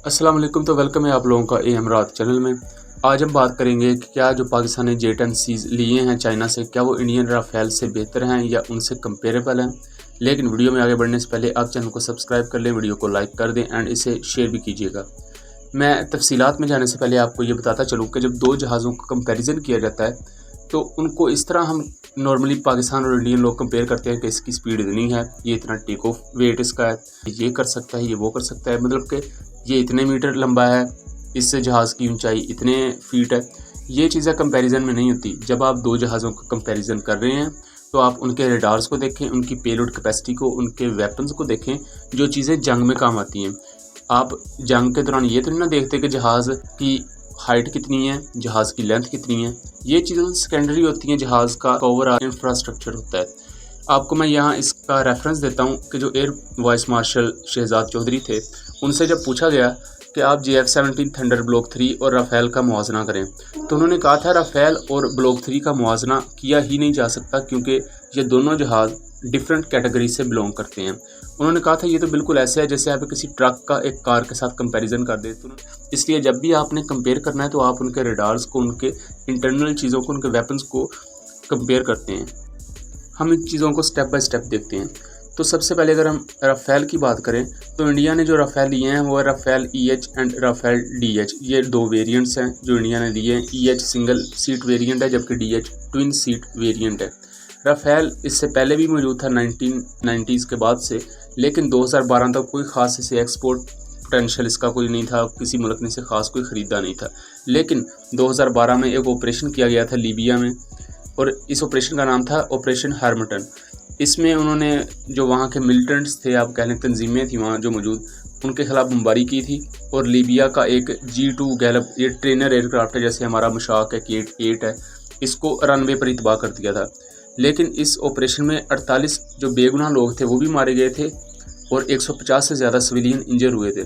अस्सलाम वालेकुम। तो वेलकम है आप लोगों का एमरात चैनल में। आज हम बात करेंगे कि क्या जो पाकिस्तान ने J-10C लिए हैं चाइना से, क्या वो इंडियन राफेल से बेहतर हैं या उनसे कंपेरेबल हैं। लेकिन वीडियो में आगे बढ़ने से पहले आप चैनल को सब्सक्राइब कर लें, वीडियो को लाइक कर दें एंड इसे शेयर भी कीजिएगा। मैं तफसीलात में जाने से पहले आपको ये बताता चलूँ कि जब दो जहाज़ों का कंपेरिजन किया जाता है तो उनको इस तरह हम नॉर्मली पाकिस्तान और इंडियन लोग कंपेयर करते हैं कि इसकी स्पीड इतनी है, ये इतना टेक ऑफ वेट इसका है, ये कर सकता है, ये वो कर सकता है, मतलब कि ये इतने मीटर लंबा है, इस जहाज़ की ऊंचाई इतने फीट है। ये चीज़ें कंपैरिजन में नहीं होती। जब आप दो जहाज़ों का कंपैरिजन कर रहे हैं तो आप उनके रडार्स को देखें, उनकी पेलोड कैपेसिटी को, उनके वेपन्स को देखें, जो चीज़ें जंग में काम आती हैं। आप जंग के दौरान ये तो नहीं ना देखते कि जहाज़ की हाइट कितनी है, जहाज़ की लेंथ कितनी है, ये चीज़ें सेकेंडरी होती हैं। जहाज़ का ओवरऑल इंफ्रास्ट्रक्चर होता है। आपको मैं यहाँ इसका रेफरेंस देता हूँ कि जो air vice marshal Shahzad Chaudhry थे, उनसे जब पूछा गया कि आप JF-17 थंडर ब्लॉक 3 और राफेल का मुआवजना करें, तो उन्होंने कहा था राफेल और ब्लॉक 3 का मुआवजना किया ही नहीं जा सकता क्योंकि ये दोनों जहाज़ डिफरेंट कैटेगरी से बिलोंग करते हैं। उन्होंने कहा था ये तो बिल्कुल ऐसे है जैसे आप किसी ट्रक का एक कार के साथ कंपैरिजन कर दे। तो इसलिए जब भी आपने कंपेयर करना है तो आप उनके रडार्स को, उनके इंटरनल चीज़ों को, उनके वेपन्स को कंपेयर करते हैं। हम इन चीज़ों को स्टेप बाय स्टेप देखते हैं। तो सबसे पहले अगर हम राफेल की बात करें तो इंडिया ने जो राफेल लिए हैं वो है Rafale EH and Rafale DH। ये दो वेरिएंट्स हैं जो इंडिया ने लिए हैं। EH सिंगल सीट वेरिएंट है जबकि DH ट्विन सीट वेरिएंट है। राफेल इससे पहले भी मौजूद था 1990s के बाद से, लेकिन 2012 तक कोई ख़ास इसे एक्सपोर्ट पोटेंशियल इसका कोई नहीं था, किसी मुल्क ने इसे ख़ास कोई ख़रीदा नहीं था। लेकिन 2012 में एक ऑपरेशन किया गया था लीबिया में और इस ऑपरेशन का नाम था ऑपरेशन हार्मटन। इसमें उन्होंने जो वहाँ के मिलिटेंट्स थे, आप कह लें तंजीमें थी वहाँ जो मौजूद, उनके खिलाफ बमबारी की थी और लीबिया का एक G2 गैलप, ये ट्रेनर एयरक्राफ्ट है जैसे हमारा मुशाक है, K-8 है, इसको रनवे पर ही तबाह कर दिया था। लेकिन इस ऑपरेशन में 48 जो बेगुनाह लोग थे वो भी मारे गए थे और 150 से ज़्यादा सिविलियन इंजर हुए थे।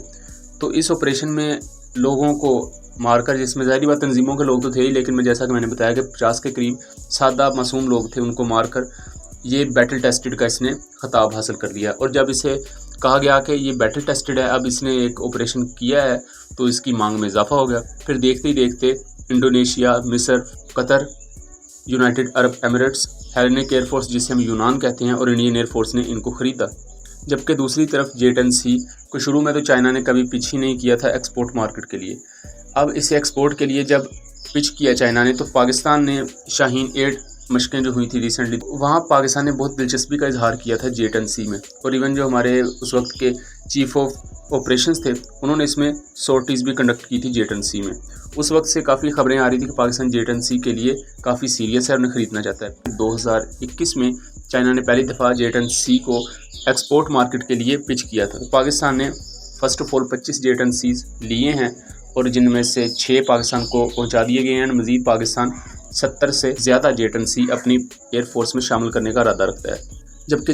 तो इस ऑपरेशन में लोगों को मारकर, जिसमें ज़ाहिर बात तंजीमों के लोग तो थे ही, लेकिन मैं जैसा कि मैंने बताया कि 50 के करीब सादा मासूम लोग थे, उनको मारकर ये बैटल टेस्टेड का इसने खिताब हासिल कर लिया। और जब इसे कहा गया कि ये बैटल टेस्टेड है, अब इसने एक ऑपरेशन किया है, तो इसकी मांग में इजाफा हो गया। फिर देखते ही देखते इंडोनेशिया, मिस्र, Qatar, United Arab Emirates, Hellenic air force जिसे हम यूनान कहते हैं, और इंडियन एयरफोर्स ने इनको ख़रीदा। जबकि दूसरी तरफ J-10C को शुरू में तो चाइना ने कभी पिच ही नहीं किया था एक्सपोर्ट मार्केट के लिए। अब इसे एक्सपोर्ट के लिए जब पिच किया चाइना ने, तो पाकिस्तान ने शाहीन 8 मशकें जो हुई थी रिसेंटली, वहाँ पाकिस्तान ने बहुत दिलचस्पी का इजहार किया था J-10C में। और इवन जो हमारे उस वक्त के चीफ ऑफ ऑपरेशंस थे, उन्होंने इसमें सॉर्टीज़ भी कंडक्ट की थी J-10C में। उस वक्त से काफ़ी खबरें आ रही थी कि पाकिस्तान J-10C के लिए काफ़ी सीरियस है और उन्हें ख़रीदना चाहता है। 2021 में चाइना ने पहली दफ़ा J-10C को एक्सपोर्ट मार्केट के लिए पिच किया था। तो पाकिस्तान ने फ़र्स्ट ऑफ ऑल 25 J-10Cs लिए हैं और जिनमें से 6 पाकिस्तान को पहुंचा दिए गए हैं। मज़ीद पाकिस्तान 70 से ज़्यादा J-10C अपनी एयरफोर्स में शामिल करने का इरादा रखता है। जबकि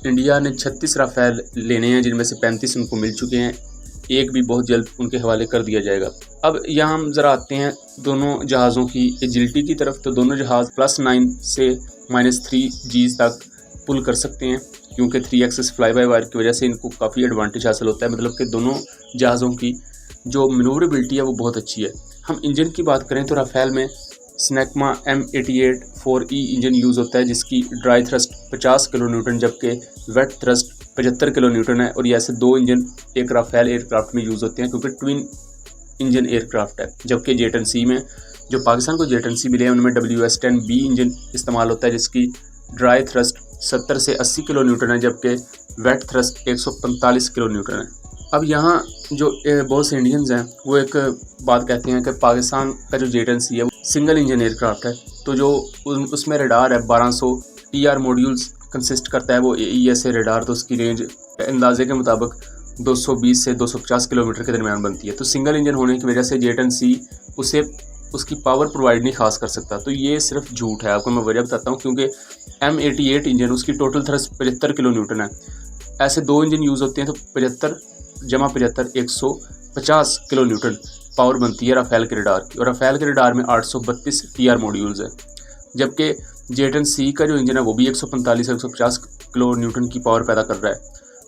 इंडिया ने 36 राफेल लेने हैं, जिनमें से 35 उनको मिल चुके हैं, एक भी बहुत जल्द उनके हवाले कर दिया जाएगा। अब यहाँ हम ज़रा आते हैं दोनों जहाज़ों की एजिलिटी की तरफ। तो दोनों जहाज़ +9 से -3 Gs तक पुल कर सकते हैं क्योंकि 3 एक्सेस फ्लाई बाय वायर की वजह से इनको काफ़ी एडवांटेज हासिल होता है। मतलब कि दोनों जहाज़ों की जो मैनूवरेबिलिटी है वो बहुत अच्छी है। हम इंजन की बात करें तो राफेल में स्नेकमा M88-4E इंजन यूज़ होता है जिसकी ड्राई थ्रस्ट 50 किलो न्यूटन जबकि वेट थ्रस्ट 75 किलो न्यूटन है। और ये ऐसे दो इंजन एक राफेल एयरक्राफ्ट में यूज़ होते हैं क्योंकि ट्विन इंजन एयरक्राफ्ट है। जबकि J-10C में जो पाकिस्तान को J-10C मिले हैं उनमें WS-10B इंजन इस्तेमाल होता है जिसकी ड्राई थ्रस्ट 70 से 80 किलो न्यूटन है जबकि वेट थ्रस्ट 145 किलो न्यूटन है। अब यहाँ जो बहुत से इंडियंस हैं वो एक बात कहते हैं कि पाकिस्तान का जो J-10C है वो सिंगल इंजन एयरक्राफ्ट है, तो जो उसमें रडार है 1200 TR मॉड्यूल्स कंसिस्ट करता है वो AESA रडार, तो उसकी रेंज अंदाजे के मुताबिक 220 से 250 किलोमीटर के दरमियान बनती है। तो सिंगल इंजन होने की वजह से J-10C उसे उसकी पावर प्रोवाइड नहीं खास कर सकता। तो ये सिर्फ झूठ है, आपको मैं वजह बताता हूँ। क्योंकि M88 इंजन उसकी टोटल थ्रस्ट 75 किलो न्यूटन है। ऐसे दो इंजन यूज़ होते हैं तो 75 जमा 75 150 किलो न्यूटन पावर बनती है राफेल के रडार की। और राफेल के रडार में 832 TR मॉड्यूल्स है जबकि J-10C का जो इंजन है वो भी 145 150 किलो न्यूटन की पावर पैदा कर रहा है।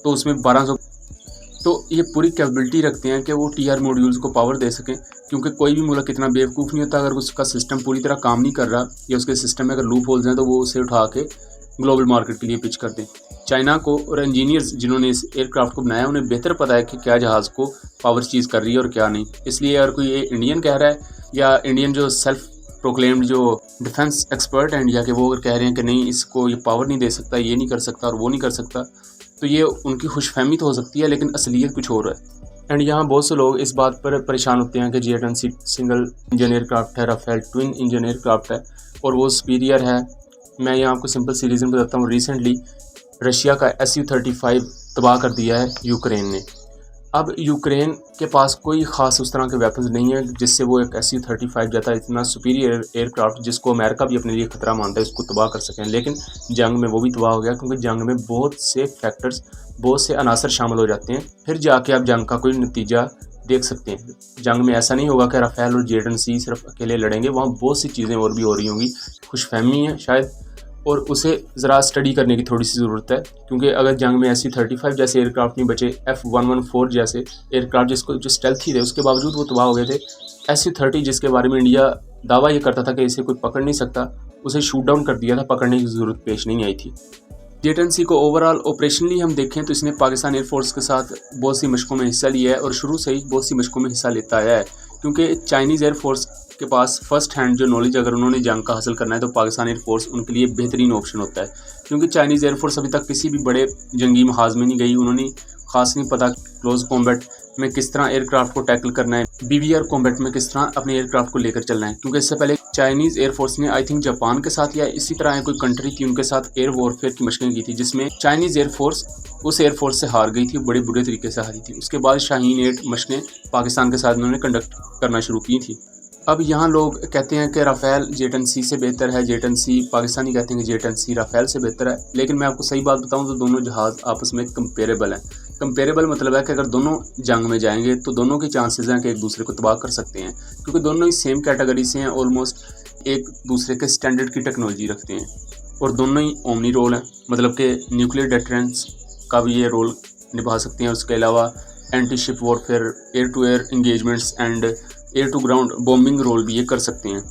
तो उसमें 1200 तो ये पूरी कैपेबिलिटी रखते हैं कि वो TR मॉड्यूल्स को पावर दे सकें, क्योंकि कोई भी मुल्क इतना बेवकूफ़ नहीं होता अगर उसका सिस्टम पूरी तरह काम नहीं कर रहा या उसके सिस्टम में अगर लूप होल्स हैं तो वो उसे उठा के ग्लोबल मार्केट के लिए पिच कर दें। चाइना को और इंजीनियर्स जिन्होंने इस एयरक्राफ्ट को बनाया उन्हें बेहतर पता है कि क्या जहाज़ को पावर चीज़ कर रही है और क्या नहीं। इसलिए अगर कोई ये इंडियन कह रहा है या इंडियन जो सेल्फ प्रोक्लेम्ड जो डिफेंस एक्सपर्ट है इंडिया के, वो अगर कह रहे हैं कि नहीं इसको ये पावर नहीं दे सकता, ये नहीं कर सकता और वो नहीं कर सकता, तो ये उनकी खुशफहमी तो हो सकती है लेकिन असलियत कुछ और है। एंड यहाँ बहुत से लोग इस बात पर परेशान होते हैं कि J-10C सिंगल इंजन एयरक्राफ्ट है, राफेल ट्विन इंजन एयरक्राफ्ट है और वो सुपीरियर है। मैं यहाँ आपको सिंपल सी रीज़न बताता हूँ। रिसेंटली रशिया का Su-35 तबाह कर दिया है यूक्रेन ने। अब यूक्रेन के पास कोई ख़ास उस तरह के वेपन्स नहीं है जिससे वो एक Su-35 जाता है इतना सुपीरियर एयरक्राफ्ट जिसको अमेरिका भी अपने लिए ख़तरा मानता है उसको तबाह कर सकें, लेकिन जंग में वो भी तबाह हो गया क्योंकि जंग में बहुत से फैक्टर्स, बहुत से अनासर शामिल हो जाते हैं, फिर जाके आप जंग का कोई नतीजा देख सकते हैं। जंग में ऐसा नहीं होगा कि राफेल और J-10C सिर्फ अकेले लड़ेंगे, वहाँ बहुत सी चीज़ें और भी हो रही होंगी। खुशफहमी है शायद और उसे ज़रा स्टडी करने की थोड़ी सी ज़रूरत है, क्योंकि अगर जंग में Su-35 जैसे एयरक्राफ्ट नहीं बचे, F-114 जैसे एयरक्राफ्ट जिसको जो स्टेल्थी थे उसके बावजूद वो तबाह हो गए थे, Su-30 जिसके बारे में इंडिया दावा ये करता था कि इसे कोई पकड़ नहीं सकता, उसे शूट डाउन कर दिया था, पकड़ने की ज़रूरत पेश नहीं आई थी। J-10C को ओवरऑल ऑपरेशनली हम देखें तो इसने पाकिस्तान एयरफोर्स के साथ बहुत सी मशकों में हिस्सा लिया है और शुरू से ही बहुत सी मशकों में हिस्सा लेता आया है, क्योंकि चाइनीज़ एयरफोर्स के पास फर्स्ट हैंड जो नॉलेज अगर उन्होंने जंग का हासिल करना है तो पाकिस्तान एयरफोर्स उनके लिए बेहतरीन ऑप्शन होता है, क्योंकि चाइनीज़ एयरफोर्स अभी तक किसी भी बड़े जंगी महाज में नहीं गई। उन्होंने ख़ास नहीं पता क्लोज कॉम्बैट में किस तरह एयरक्राफ्ट को टैकल करना है, BVR कॉम्बैट में किस तरह अपने एयरक्राफ्ट को लेकर चलना है, क्योंकि इससे पहले चाइनीज़ एयरफोर्स ने आई थिंक जापान के साथ या इसी तरह कोई कंट्री थी उनके साथ एयर वॉरफेयर की मशकें की थी, जिसमें चाइनीज़ एयरफोर्स उस एयरफोर्स से हार गई थी, बड़े बुरे तरीके से हारी थी। उसके बाद शाहीन 8 मशकें पाकिस्तान के साथ उन्होंने कंडक्ट करना शुरू की थी। अब यहाँ लोग कहते हैं कि राफेल J-10C से बेहतर है, J-10C पाकिस्तानी कहते हैं कि J-10C राफेल से बेहतर है, लेकिन मैं आपको सही बात बताऊँ तो दोनों जहाज़ आपस में कंपेरेबल हैं। कंपेरेबल मतलब है कि अगर दोनों जंग में जाएंगे तो दोनों के चांसेस हैं कि एक दूसरे को तबाह कर सकते हैं, क्योंकि दोनों ही सेम कैटेगरी से हैं, ऑलमोस्ट एक दूसरे के स्टैंडर्ड की टेक्नोलॉजी रखते हैं और दोनों ही ओमनी रोल हैं, मतलब कि न्यूक्लियर डिटरेंस का भी ये रोल निभा सकते हैं। उसके अलावा anti ship warfare, air to air engagements and air to ground bombing role भी ये कर सकते हैं।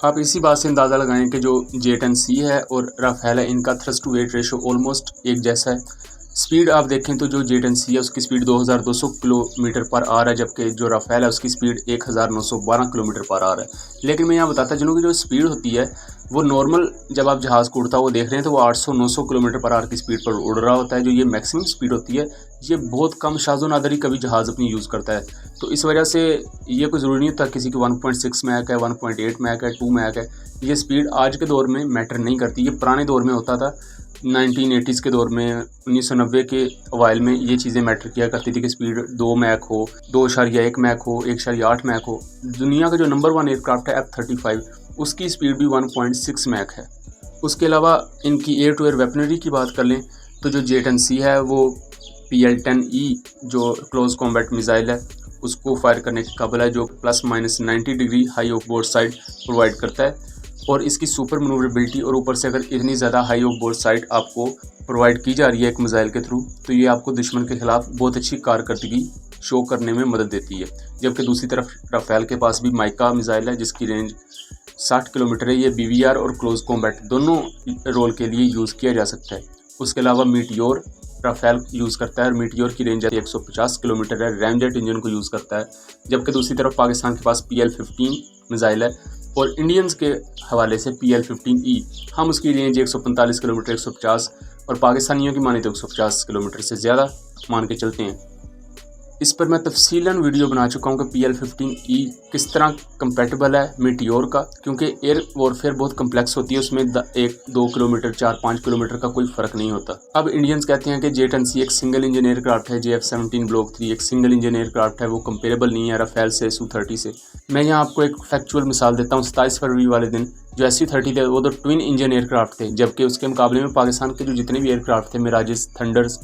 आप इसी बात से अंदाज़ा लगाएं कि जो J-10C है और राफेल है इनका thrust to weight ratio almost एक जैसा है। स्पीड आप देखें तो जो J-10C है उसकी स्पीड 2200 किलोमीटर पर आवर है, जबकि जो राफेल है उसकी स्पीड 1912 किलोमीटर पर आवर है। लेकिन मैं यहाँ बताता चलूँ कि जो स्पीड होती है वो नॉर्मल जब आप जहाज़ को उड़ता हुआ देख रहे हैं तो वो 800-900 किलोमीटर पर आवर की स्पीड पर उड़ रहा होता है। जो ये मैक्सिमम स्पीड होती है ये बहुत कम शाज़ो नादरी कभी जहाज़ अपनी यूज़ करता है, तो इस वजह से ये कोई ज़रूरी नहीं होता किसी की 1.6 मैक है, 1.8 मैक है, 2 मैक है। ये स्पीड आज के दौर में मैटर नहीं करती, ये पुराने दौर में होता था। 1980s के दौर में, 1990 के अवाइल में ये चीज़ें मैटर किया करती थी कि स्पीड 2 मैक हो, 2.1 मैक हो, 1.8 मैक हो। दुनिया का जो नंबर 1 एयरक्राफ्ट है F-35 उसकी स्पीड भी 1.6 मैक है। उसके अलावा इनकी एयर टू एयर वेपनरी की बात कर लें तो जो J-10C है वो PL-10E जो क्लोज कॉम्बैट मिसाइल है उसको फायर करने के काबिल है, जो ±90 degree high of board side provide करता है और इसकी सुपर मनूवरेबिलिटी और ऊपर से अगर इतनी ज़्यादा हाई ऑफ बोर्ड साइड आपको प्रोवाइड की जा रही है एक मिसाइल के थ्रू तो ये आपको दुश्मन के खिलाफ बहुत अच्छी कारकर्दगी शो करने में मदद देती है। जबकि दूसरी तरफ राफेल के पास भी माइका मिसाइल है जिसकी रेंज 60 किलोमीटर है। ये BVR और क्लोज कॉम्बैट दोनों रोल के लिए यूज़ किया जा सकता है। उसके अलावा मीटियोर राफेल यूज़ करता है और मीटियोर की रेंज 150 किलोमीटर है, रैमजेट इंजन को यूज़ करता है। जबकि दूसरी तरफ पाकिस्तान के पास PL-15 मिसाइल है और इंडियंस के हवाले से PL-15E हम उसकी रेंज 145 किलोमीटर 150 और पाकिस्तानियों की माने तो 150 किलोमीटर से ज़्यादा मान के चलते हैं। इस पर मैं तफसीलन वीडियो बना चुका हूँ कि PL-15E किस तरह कंपैटिबल है मीटियोर का, क्योंकि एयर वॉरफेयर बहुत कम्प्लेक्स होती है, उसमें 1-2 किलोमीटर 4-5 किलोमीटर का कोई फ़र्क नहीं होता। अब इंडियंस कहते हैं कि J-10C एक सिंगल इंजन एयरक्राफ्ट है, JF-17 ब्लॉक 3 एक सिंगल इंजन एयरक्राफ्ट है, वो कंपेरेबल नहीं है राफेल से, Su-30 से। मैं यहाँ आपको एक फैक्चुअल मिसाल देता हूँ। 27 फरवरी वाले दिन जो Su-30 थे वो तो ट्विन इंजन एयरक्राफ्ट थे, जबकि उसके मुकाबले में पाकिस्तान के जो जितने भी एयरक्राफ्ट थे, मिराजेस, थंडर्स,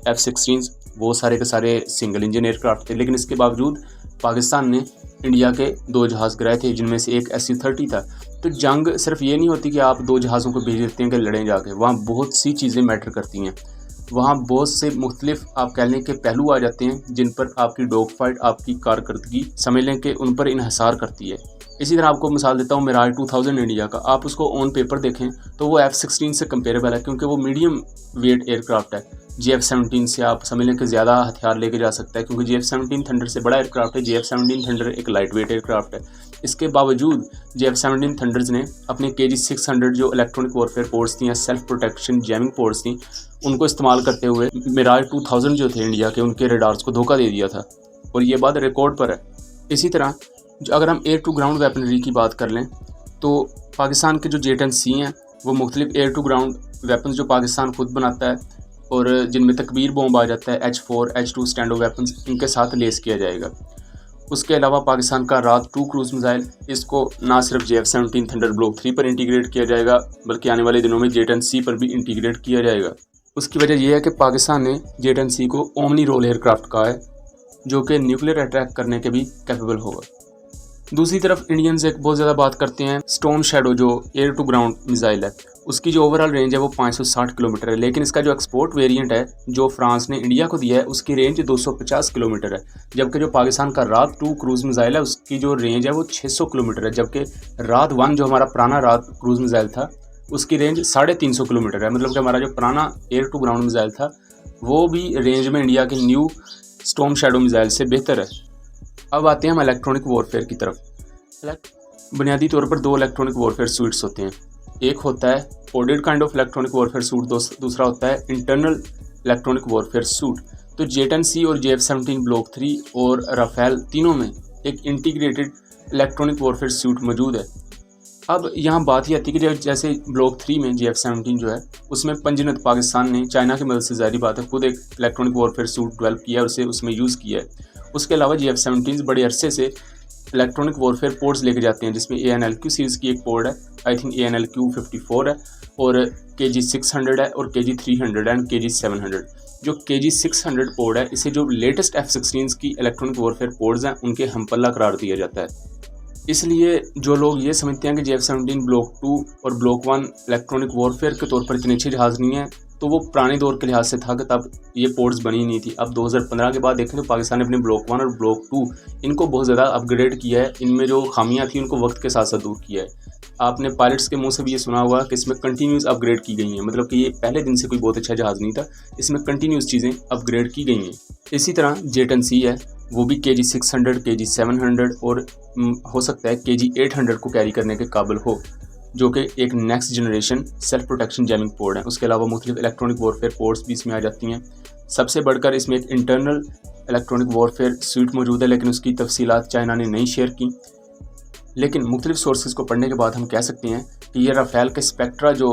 F-16 वो सारे के सारे सिंगल इंजन एयरक्राफ्ट थे। लेकिन इसके बावजूद पाकिस्तान ने इंडिया के 2 जहाज़ गिराए थे जिनमें से एक Su-30 था। तो जंग सिर्फ ये नहीं होती कि आप 2 जहाज़ों को भेज देते हैं कि लड़ें जाके, वहाँ बहुत सी चीज़ें मैटर करती हैं। वहाँ बहुत से मुख्तलिफ आप कह लें कि पहलू आ जाते हैं जिन पर आपकी डॉग फाइट, आपकी कारकर्दगी समझ लें कि उन पर इन्हिसार करती है। इसी तरह आपको मिसाल देता हूँ मिराज 2000 इंडिया का, आप उसको ऑन पेपर देखें तो वो F-16 से कंपेरेबल है, क्योंकि वो मीडियम वेट एयरक्राफ्ट है। GF-17 से आप समझ लें कि ज़्यादा हथियार लेके जा सकता है, क्योंकि GF-17 थंडर से बड़ा एयरक्राफ्ट है। GF-17 थंडर एक लाइट वेट एयरक्राफ्ट है। इसके बावजूद GF-17 थंडर्स ने अपने KG-600 जो इलेक्ट्रॉनिक वॉरफेयर पोर्ट्स थी या सेल्फ प्रोटेक्शन जैमिंग पोर्ट्स थी, उनको इस्तेमाल करते हुए मिराज 2000 जो थे इंडिया के, उनके रेडार्स को धोखा दे दिया था, और ये बात रिकॉर्ड पर है। इसी तरह अगर हम एयर टू ग्राउंड वेपनरी की बात कर लें तो पाकिस्तान के जो J-10C हैं वो मुख्तलिफ एयर टू ग्राउंड वेपन्स जो पाकिस्तान खुद बनाता है और जिनमें तकबीर बॉम्ब आ जाता है, H-4, H-2 स्टैंडो वेपन्स, इनके साथ लेस किया जाएगा। उसके अलावा पाकिस्तान का रात 2 क्रूज़ मिसाइल, इसको ना सिर्फ JF-17 थंडर ब्लॉक 3 पर इंटीग्रेट किया जाएगा बल्कि आने वाले दिनों में J-10C पर भी इंटीग्रेट किया जाएगा। उसकी वजह यह है कि पाकिस्तान ने J-10C को ओमनी रोल एयरक्राफ्ट कहा है, जो कि न्यूक्लियर अटैक करने के भी कैपेबल होगा। दूसरी तरफ इंडियंस एक बहुत ज़्यादा बात करते हैं स्टॉर्म शैडो जो एयर टू ग्राउंड मिसाइल है, उसकी जो ओवरऑल रेंज है वो 560 किलोमीटर है, लेकिन इसका जो एक्सपोर्ट वेरिएंट है जो फ्रांस ने इंडिया को दिया है उसकी रेंज 250 किलोमीटर है, जबकि जो पाकिस्तान का रात 2 क्रूज़ मिसाइल है उसकी जो रेंज है वो 600 किलोमीटर है, जबकि रात 1 जो हमारा पुराना रात क्रूज़ मिसाइल था उसकी रेंज 350 किलोमीटर है। मतलब कि हमारा जो पुराना एयर टू ग्राउंड मिसाइल था वो भी रेंज में इंडिया के न्यू स्टॉर्म शैडो मिसाइल से बेहतर है। अब आते हैं हम इलेक्ट्रॉनिक वॉरफेयर की तरफ। बुनियादी तौर पर 2 इलेक्ट्रॉनिक वॉरफेयर सूट्स होते हैं। एक होता है coded kind of electronic warfare suit, दूसरा होता है इंटरनल इलेक्ट्रॉनिक वॉरफेयर सूट। तो J-10C और JF-17 ब्लॉक 3 और राफेल तीनों में एक इंटीग्रेटेड इलेक्ट्रॉनिक वॉरफेयर सूट मौजूद है। अब यहाँ बात ही आती है कि जैसे ब्लॉक 3 में JF-17 जो है उसमें पंजनत पाकिस्तान ने चाइना की मदद से, जारी बात है, खुद एक इलेक्ट्रॉनिक वॉरफेयर सूट डेवलप किया है, उसे उसमें यूज़ किया है। उसके अलावा JF-17 बड़े अरसे से इलेक्ट्रॉनिक वॉरफेयर पोर्ट्स लेके जाते हैं, जिसमें ANLQ सीरीज़ की एक पोर्ट है, आई थिंक ANLQ 54 है, और KG-600 है, और KG-300 एंड KG-700। जो KG-600 पोर्ट है इसे जो लेटेस्ट F-16 की इलेक्ट्रॉनिक वॉरफेयर पोर्ट्स हैं उनके हमपल्ला करार दिया जाता है। इसलिए जो लोग ये समझते हैं कि JF-17 ब्लॉक 2 और ब्लॉक 1 इलेक्ट्रॉनिक वॉरफेयर के तौर पर इतने अच्छे जहाज़ नहीं हैं, तो वो पुराने दौर के लिहाज से था कि तब ये पोर्ट्स बनी नहीं थी। अब 2015 के बाद देखें तो पाकिस्तान ने अपने ब्लॉक 1 और ब्लॉक 2 इनको बहुत ज़्यादा अपग्रेड किया है, इनमें जो खामियां थी उनको वक्त के साथ साथ दूर किया है। आपने पायलट्स के मुंह से भी ये सुना हुआ कि इसमें कंटिन्यूस अपग्रेड की गई हैं, मतलब कि ये पहले दिन से कोई बहुत अच्छा जहाज़ नहीं था, इसमें कंटिन्यूस चीज़ें अपग्रेड की गई हैं। इसी तरह J-10C है, वो भी KG-600, KG-700 और हो सकता है KG-800 को कैरी करने के काबिल हो, जो कि एक next generation self protection jamming port है। उसके अलावा मुख्तलिफ इलेक्ट्रॉनिक वॉरफेयर पोर्ट्स भी इसमें आ जाती हैं। सबसे बढ़कर इसमें एक इंटरनल इलेक्ट्रॉनिक वॉरफेयर सूट मौजूद है, लेकिन उसकी तफसीलात चाइना ने नहीं शेयर की। लेकिन मुख्तलिफ सोर्सेज को पढ़ने के बाद हम कह सकते हैं कि ये राफेल के स्पेक्ट्रा जो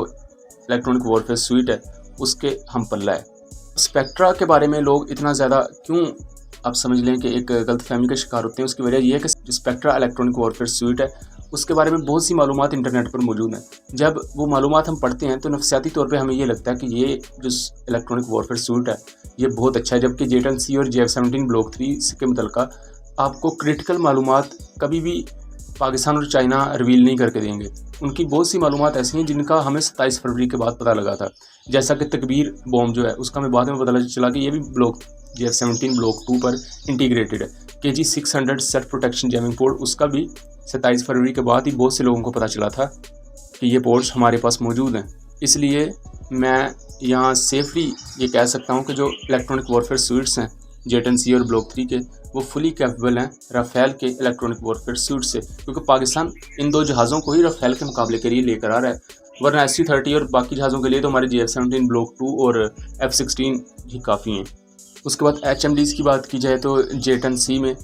इलेक्ट्रॉनिक वॉरफेयर सूट है उसके हम पल्ला है। स्पेक्ट्रा के बारे में लोग इतना ज़्यादा क्यों, आप समझ लें कि एक गलतफहमी का शिकार होते हैं। उसकी वजह यह है कि जो स्पेक्ट्रा इलेक्ट्रॉनिक वॉरफेयर सूट है उसके बारे में बहुत सी मालूमात इंटरनेट पर मौजूद हैं। जब वो मालूमात हम पढ़ते हैं तो नफसियाती तौर पे हमें ये लगता है कि ये जो इलेक्ट्रॉनिक वॉरफेयर सूट है ये बहुत अच्छा है, जबकि J-10C और JF-17 ब्लॉक 3 के मुतल्लिका आपको क्रिटिकल मालूमात कभी भी पाकिस्तान और चाइना रिवील नहीं करके देंगे। उनकी बहुत सी मालूमात ऐसी हैं जिनका हमें 27 फरवरी के बाद पता लगा था, जैसा कि तकबीर बॉम्ब जो है उसका हमें बाद में पता चला कि ये भी ब्लॉक JF-17 ब्लॉक 2 पर इंटीग्रेटेड है। KG-600 self protection jamming port, उसका भी 27 फरवरी के बाद ही बहुत से लोगों को पता चला था कि ये पोर्ट्स हमारे पास मौजूद हैं। इसलिए मैं यहाँ सेफली ये कह सकता हूँ कि जो इलेक्ट्रॉनिक वॉरफेयर सूट्स हैं J-10C और ब्लॉक 3 के, वो फुली कैपेबल हैं राफेल के इलेक्ट्रॉनिक वॉरफेयर सूट से, क्योंकि पाकिस्तान इन 2 जहाज़ों को ही राफेल के मुकाबले के लिए लेकर आ रहा है। वरना SU-30 और बाकी जहाज़ों के लिए तो हमारे JF-17 ब्लॉक 2 और F-16 ही काफ़ी हैं। उसके बाद HMDs की बात की जाए तो J-10C में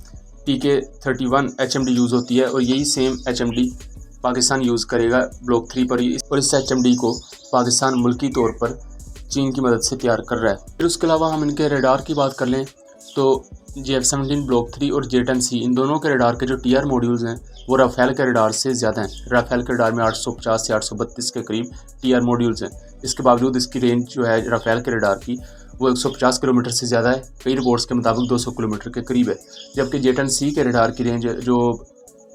TK-31 HMD यूज़ होती है, और यही सेम HMD पाकिस्तान यूज़ करेगा ब्लॉक 3 पर, और इस HMD को पाकिस्तान मुल्की तौर पर चीन की मदद से तैयार कर रहा है। फिर उसके अलावा हम इनके रेडार की बात कर लें तो JF-17 ब्लॉक 3 और J-10C इन दोनों के रेडार के जो TR मॉड्यूल्स हैं वो राफेल के रेडार से ज़्यादा हैं। राफेल के रेडार में 850 से 832 के करीब TR मॉड्यूल्स हैं। इसके बावजूद इसकी रेंज जो है राफेल के रेडार की वो 150 किलोमीटर से ज़्यादा है, कई रिपोर्ट्स के मुताबिक 200 किलोमीटर के करीब है। जबकि J-10C के रेडार की रेंज जो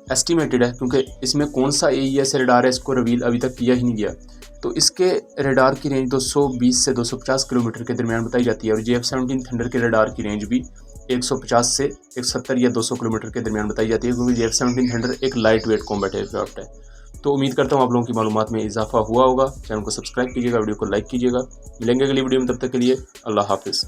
एस्टिमेटेड है, क्योंकि इसमें कौन सा AES रेडार है इसको रिवील अभी तक किया ही नहीं गया, तो इसके रडार की रेंज 220 से 250 किलोमीटर के दरमियान बताई जाती है और JF-17 थंडर के रडार की रेंज भी 150 से 170 या 200 किलोमीटर के दरमियान बताई जाती है, क्योंकि JF-17 थंडर एक लाइट वेट कॉम्बैट एयरक्राफ्ट है। तो उम्मीद करता हूँ आप लोगों की मालूमात में इजाफा हुआ होगा। चैनल को सब्सक्राइब कीजिएगा, वीडियो को लाइक कीजिएगा। मिलेंगे अगली वीडियो में, तब तक के लिए अल्लाह हाफिज़।